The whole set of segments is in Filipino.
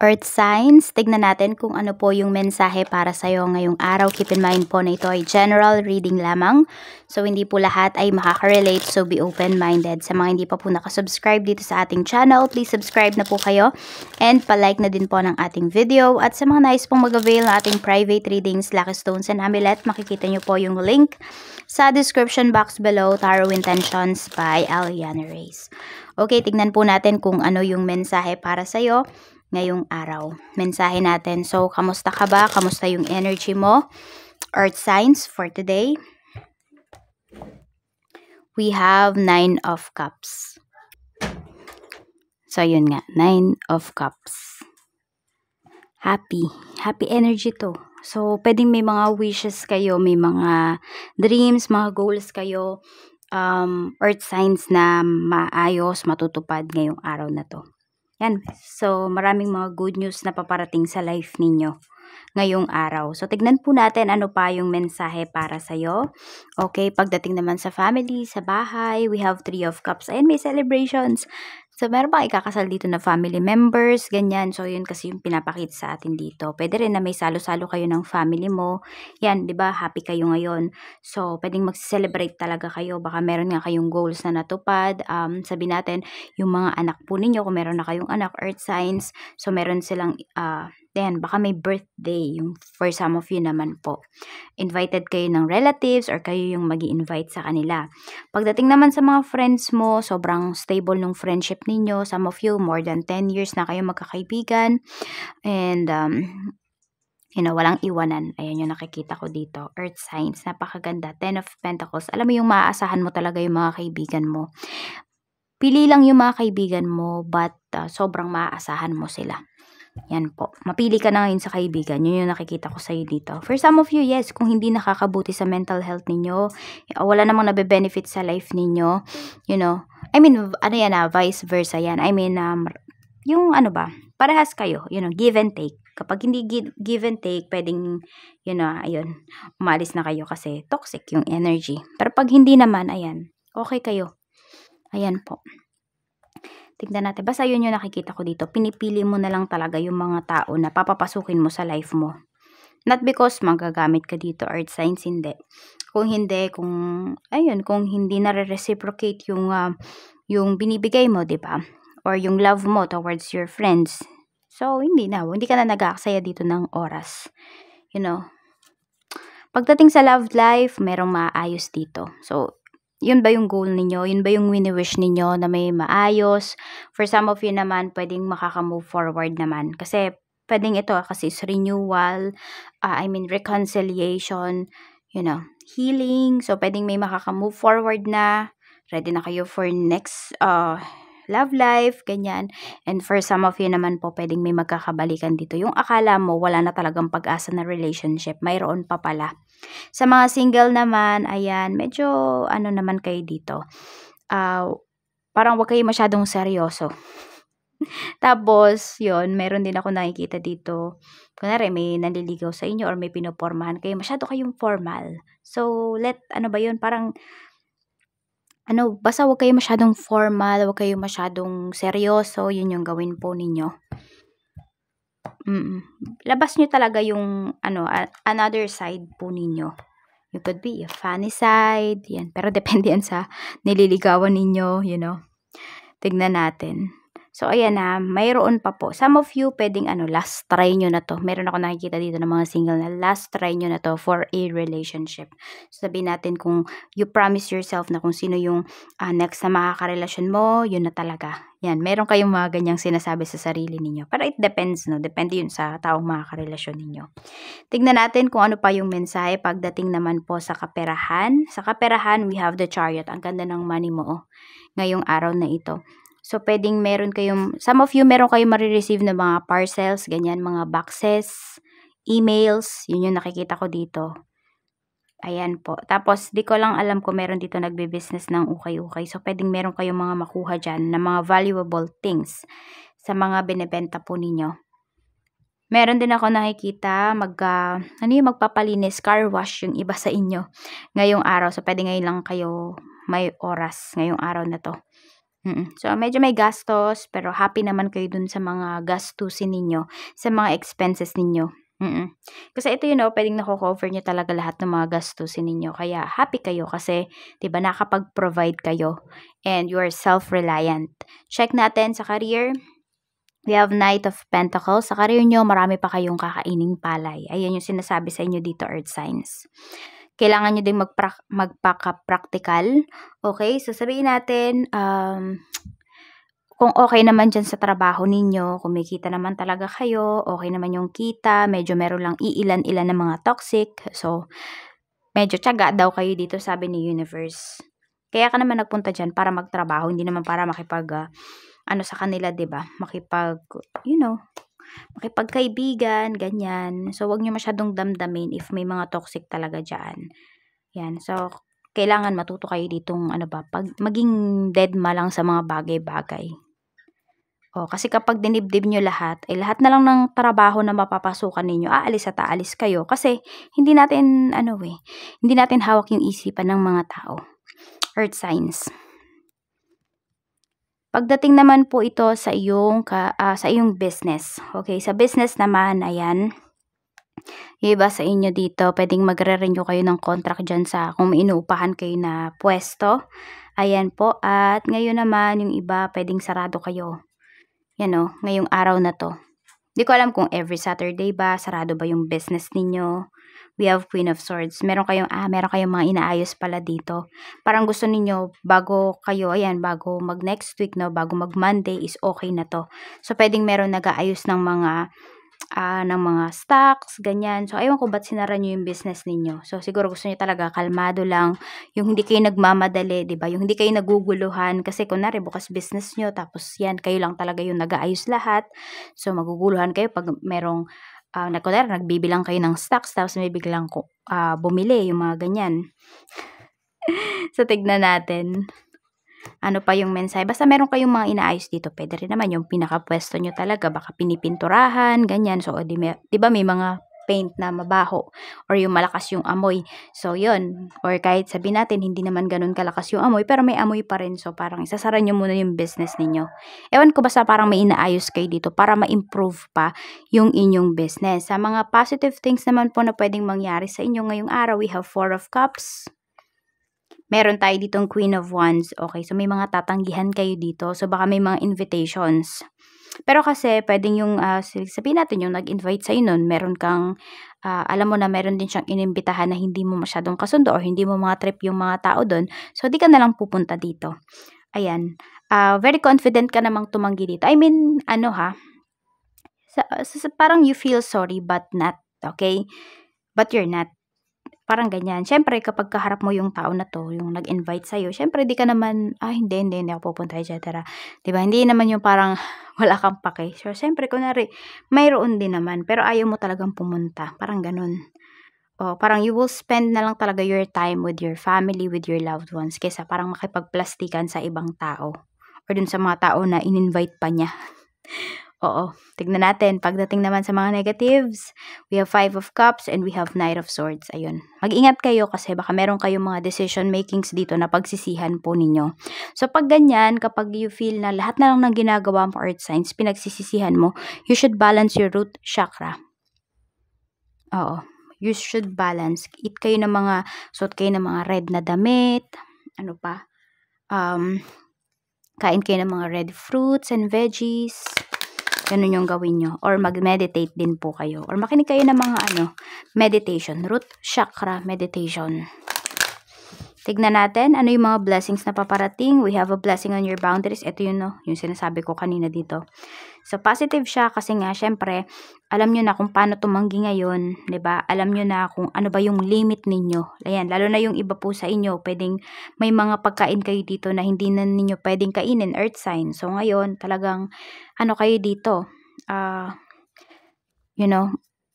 Earth signs, tignan natin kung ano po yung mensahe para sa'yo ngayong araw. Keep in mind po na ito ay general reading lamang. So, hindi po lahat ay makaka-relate. So, be open-minded. Sa mga hindi pa po nakasubscribe dito sa ating channel, please subscribe na po kayo. And palike na din po ng ating video. At sa mga nais pong mag-avail ng ating private readings, Lucky Stones and Amulet, makikita nyo po yung link sa description box below. Tarot Intentions by Aliana Reyes. Okay, tignan po natin kung ano yung mensahe para sa'yo ngayong araw. Mensahe natin. So, kamusta ka ba? Kamusta yung energy mo? Earth signs for today. We have 9 of Cups. So, yun nga. 9 of Cups. Happy. Happy energy to. So, pwedeng may mga wishes kayo, may mga dreams, mga goals kayo. Earth signs na maayos, matutupad ngayong araw na to. Yan. So, maraming mga good news na paparating sa life ninyo ngayong araw. So, tignan po natin ano pa yung mensahe para sa'yo. Okay, pagdating naman sa family, sa bahay, we have 3 of Cups. Ayan, may celebrations. So, meron bang ikakasal dito na family members, ganyan. So, yun kasi yung pinapakita sa atin dito. Pwede rin na may salo-salo kayo ng family mo. Yan, di ba? Happy kayo ngayon. So, pwedeng mag-celebrate talaga kayo. Baka meron nga kayong goals na natupad. Sabi natin, yung mga anak po ninyo, kung meron na kayong anak, earth signs. So, meron silang, then, baka may birthday. Yung for some of you naman po. Invited kayo ng relatives or kayo yung mag-i-invite sa kanila. Pagdating naman sa mga friends mo, sobrang stable ng friendship ninyo. Some of you, more than 10 years na kayo magkakaibigan. And, walang iwanan. Ayan yung nakikita ko dito. Earth signs. Napakaganda. 10 of Pentacles. Alam mo yung maaasahan mo talaga yung mga kaibigan mo. Pili lang yung mga kaibigan mo, but sobrang maaasahan mo sila. Yan po. Mapili ka na ngayon sa kaibigan. Yun yung nakikita ko sa'yo dito. For some of you, yes, kung hindi nakakabuti sa mental health ninyo, wala namang nabe-benefit sa life ninyo, I mean, vice versa yan. I mean, yung parehas kayo, give and take. Kapag hindi give and take, pwedeng, ayun, umalis na kayo kasi toxic yung energy. Pero pag hindi naman, ayan, okay kayo. Ayan po. Tignan natin. Basta yun yung nakikita ko dito. Pinipili mo na lang talaga yung mga tao na papapasukin mo sa life mo. Not because magagamit ka dito, earth signs, hindi. Kung hindi na-reciprocate yung binibigay mo, di ba? Or yung love mo towards your friends. So, hindi ka na nag-aaksaya dito ng oras. Pagdating sa love life, merong maayos dito. So, yun ba yung goal ninyo? Yun ba yung wini-wish ninyo na may maayos? For some of you naman, pwedeng makaka-move forward naman. Kasi, pwedeng ito kasi is renewal, reconciliation, healing. So, pwedeng may makaka-move forward na. Ready na kayo for next love life, ganyan. And for some of you naman po, pwedeng may magkakabalikan dito. Yung akala mo, wala na talagang pag-asa na relationship. Mayroon pa pala. Sa mga single naman, ayan, medyo naman kayo dito. Parang wag kayo masyadong seryoso. Tapos, yun, meron din ako nakikita dito. Kunwari, may nanliligaw sa inyo or may pinopormahan kayo. Masyado kayong formal. So, parang, basta wag kayo masyadong formal, wag kayo masyadong seryoso. Yun yung gawin po ninyo. Labas nyo talaga yung another side po ninyo. You could be a funny side, yan. Pero depende yan sa nililigawan ninyo, Tignan natin. So, ayan na, mayroon pa po. Some of you, pwedeng last try nyo na to. Meron ako nakikita dito ng mga single na last try nyo na to for a relationship. So, sabihin natin kung you promise yourself na kung sino yung next na makakarelasyon mo, yun na talaga. Yan, meron kayong mga ganyang sinasabi sa sarili ninyo. Pero it depends, no? Depende yun sa taong makakarelasyon ninyo. Tignan natin kung ano pa yung mensahe pagdating naman po sa kaperahan. Sa kaperahan, we have the Chariot. Ang ganda ng money mo, ngayong araw na ito. So, pwedeng some of you, meron kayong marireceive na mga parcels, ganyan, mga boxes, emails, yun yung nakikita ko dito. Ayan po. Tapos, di ko lang alam kung meron dito nagbe-business ng ukay-ukay. So, pwedeng meron kayong mga makuha dyan na mga valuable things sa mga binebenta po ninyo. Meron din ako nakikita, magpapalinis, car wash yung iba sa inyo ngayong araw. So, pwede ngayon lang kayo may oras ngayong araw na to. So, medyo may gastos, pero happy naman kayo dun sa mga gastusin ninyo, sa mga expenses ninyo. Kasi ito pwedeng nako-cover niyo talaga lahat ng mga gastusin ninyo. Kaya happy kayo kasi 'di ba nakapag-provide kayo and you are self-reliant. Check natin sa career. We have Knight of Pentacles. Sa career nyo, marami pa kayong kakaining palay. Ayan yung sinasabi sa inyo dito, Earth Signs. Kailangan nyo ding magpaka-practical. Okay? So, sabihin natin, kung okay naman dyan sa trabaho ninyo, kumikita naman talaga kayo, okay naman yung kita, medyo meron lang iilan-ilan ng mga toxic. So, medyo tiyaga daw kayo dito, sabi ni Universe. Kaya ka naman nagpunta dyan para magtrabaho, hindi naman para makipag, sa kanila, 'di ba? Makipagkaibigan, ganyan. So, wag niyo masyadong damdamin if may mga toxic talaga diyan. Yan. So, kailangan matuto kayo ditong maging deadma lang sa mga bagay-bagay. Kasi kapag dinibdib nyo lahat, lahat na lang ng trabaho na mapapasukan ninyo, aalis at aalis kayo. Kasi, hindi natin hawak yung isipan ng mga tao. Earth signs. Pagdating naman po ito sa iyong business. Okay, sa business naman, ayan. Yung iba sa inyo dito, pwedeng magre-renew kayo ng contract dyan kung may inuupahan kayo na pwesto. Ayan po. At ngayon naman, yung iba, pwedeng sarado kayo. Yan ngayong araw na to. Di ko alam kung every Saturday ba, sarado ba yung business ninyo. We have Queen of Swords. Meron kayong mga inaayos pala dito. Parang gusto ninyo, bago mag next week, bago mag Monday is okay na to. So, pwedeng meron nag-aayos ng mga stocks, ganyan. So, ayun ko ba't sinara nyo yung business ninyo. So, siguro gusto nyo talaga kalmado lang. Yung hindi kayo nagmamadali, diba? Yung hindi kayo naguguluhan. Kasi kunwari, bukas business nyo, tapos yan, kayo lang talaga yung nag-aayos lahat. So, maguguluhan kayo pag merong, kunwari, nagbibilang kayo ng stocks, tapos may biglang bumili, yung mga ganyan. So, tignan natin. Ano pa yung mensahe? Basta meron kayong mga inaayos dito. Pwede rin naman yung pinakapwesto nyo talaga. Baka pinipinturahan, ganyan. So, di ba may mga paint na mabaho or yung malakas yung amoy. So, yun. Or kahit sabihin natin, hindi naman ganun kalakas yung amoy, pero may amoy pa rin. So, parang isasara nyo muna yung business ninyo. Ewan ko basta parang may inaayos kayo dito para ma-improve pa yung inyong business. Sa mga positive things naman po na pwedeng mangyari sa inyo ngayong araw, we have 4 of Cups. Meron tayo ditong Queen of Wands. Okay, so may mga tatanggihan kayo dito. So, baka may mga invitations. Pero kasi, pwedeng yung, sabihin natin yung nag-invite sa'yo nun, meron kang, alam mo na meron din siyang inimbitahan na hindi mo masyadong kasundo or hindi mo mga trip yung mga tao dun. So, di ka na lang pupunta dito. Ayan. Very confident ka namang tumanggi dito. I mean, parang you feel sorry but not. Okay? But you're not. Parang ganyan. Siyempre, kapag kaharap mo yung tao na to, yung nag-invite sa'yo, siyempre, di ka naman, hindi ako pupunta, etc. Diba? Hindi naman yung parang wala kang pake. So, siyempre, kunwari, mayroon din naman, pero ayaw mo talagang pumunta. Parang ganun. Parang you will spend na lang talaga your time with your family, with your loved ones, kesa parang makipagplastikan sa ibang tao. Or dun sa mga tao na in-invite pa niya. Oo, tignan natin. Pagdating naman sa mga negatives, we have 5 of Cups and we have Knight of Swords. Ayun. Mag-ingat kayo kasi baka meron kayong mga decision makings dito na pagsisihan po ninyo. So, pag ganyan, kapag you feel na lahat na lang ng ginagawa mo earth signs, pinagsisisihan mo, you should balance your root chakra. Oo. You should balance. Suot kayo ng mga red na damit. Ano pa? Kain kayo ng mga red fruits and veggies. Ganun yung gawin nyo. Or mag-meditate din po kayo. Or makinig kayo ng mga meditation. Root chakra meditation. Tignan natin ano yung mga blessings na paparating. We have a blessing on your boundaries. Ito yun, yung sinasabi ko kanina dito. So, positive siya kasi nga, syempre, alam nyo na kung paano tumanggi ngayon. 'Di ba? Alam nyo na kung ano ba yung limit ninyo. Ayan, lalo na yung iba po sa inyo, pwedeng may mga pagkain kayo dito na hindi na ninyo pwedeng kainin, earth sign. So, ngayon, talagang, kayo dito,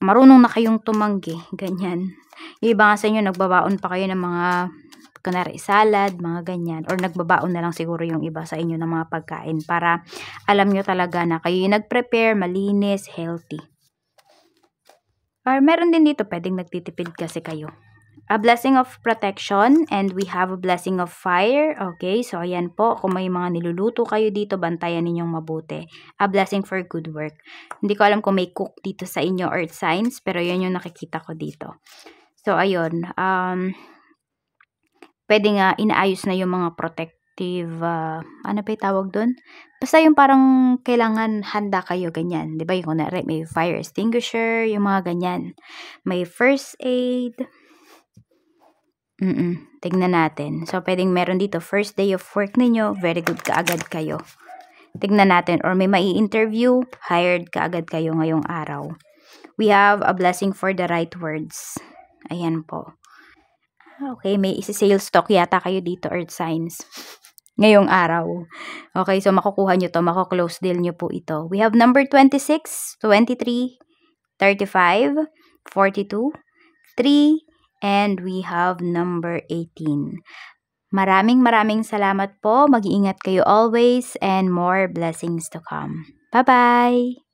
marunong na kayong tumanggi, ganyan. Yung iba nga sa inyo, nagbabaon pa kayo ng mga, kunwari, salad, mga ganyan. Or nagbabaon na lang siguro yung iba sa inyo ng mga pagkain para alam nyo talaga na kayo yung nag-prepare, malinis, healthy. Or meron din dito, pwedeng nagtitipid kasi kayo. a blessing of protection, and we have a blessing of fire. Okay, so ayan po, kung may mga niluluto kayo dito, bantayan ninyong mabuti. A blessing for good work. Hindi ko alam kung may cook dito sa inyo earth signs, pero yan yung nakikita ko dito. So ayun, pwede nga inaayos na yung mga protective, ano pa yung tawag doon? Basta yung parang kailangan handa kayo, ganyan. Di ba yung kunwari, may fire extinguisher, yung mga ganyan. May first aid. Tignan natin. So, pwedeng meron dito, first day of work ninyo, very good kaagad kayo. Tignan natin. Or may mai-interview, hired kaagad kayo ngayong araw. We have a blessing for the right words. Ayan po. Okay, may isi-sales talk yata kayo dito, earth signs. Ngayong araw. Okay, so makukuha nyo to, mako-close deal nyo po ito. We have number 26, 23, 35, 42, 3, and we have number 18. Maraming salamat po. Mag-iingat kayo always and more blessings to come. Bye-bye!